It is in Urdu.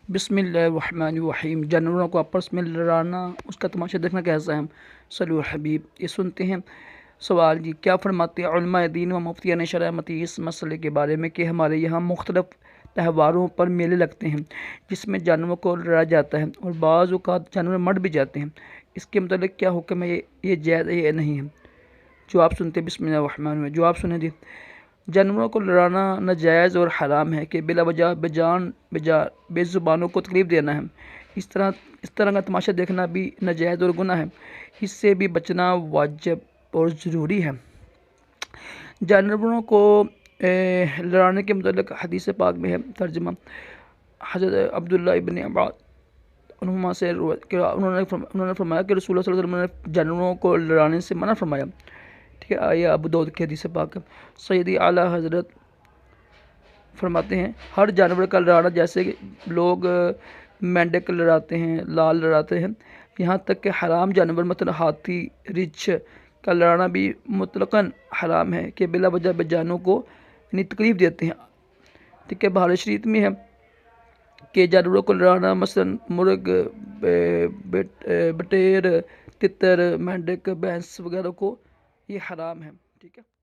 بسم اللہ الرحمن الرحیم۔ جانوروں کو آپس میں لڑانا، اس کا تماشا دیکھنا کیسا ہے؟ صلی الحبیب۔ یہ سنتے ہیں سوال جی، کیا فرماتے ہیں علماء دین و مفتیان شرعیت اس مسئلے کے بارے میں کہ ہمارے یہاں مختلف تہواروں پر میلے لگتے ہیں جس میں جانوروں کو لڑایا جاتا ہے اور بعض اوقات جانور مر بھی جاتے ہیں، اس کے متعلق کیا حکم ہے؟ یہ جائز ہے یا نہیں ہے؟ جواب سنتے ہیں بسم اللہ الرحمن الرحیم۔ جواب سنیں جی، جانوروں کو لڑانا ناجائز اور حرام ہے کہ بلا وجہ بے زبانوں کو تکلیف دینا ہے۔ اس طرح کا تماشا دیکھنا بھی ناجائز اور گناہ ہے، اس سے بھی بچنا واجب اور ضروری ہے۔ جانوروں کو لڑانے کے متعلق حدیث پاک میں ہے ترجمہ حضرت عبداللہ ابن عباس عنہما سے کہ انہوں نے فرمایا کہ رسول اللہ صلی اللہ علیہ وسلم نے جانوروں کو لڑانے سے منع فرمایا۔ ٹھیک ہے، یہ ابو داؤد کی حدیث پاک ہے۔ سیدی اعلیٰ حضرت فرماتے ہیں ہر جانور کا لڑانا، جیسے کہ لوگ مینڈک لڑاتے ہیں، لال لڑاتے ہیں، یہاں تک کہ حرام جانور مثلا ہاتھی، رچھ کا لڑانا بھی مطلقاً حرام ہے کہ بلا وجہ بے جانوں کو تکلیف دیتے ہیں۔ ٹھیک ہے، بخاری شریف میں ہے کہ جانوروں کو لڑانا مثلا مرغ، بٹیر، تتر، مینڈک، بھینس وغیرہ کو یہ حرام ہے۔ ٹھیک ہے۔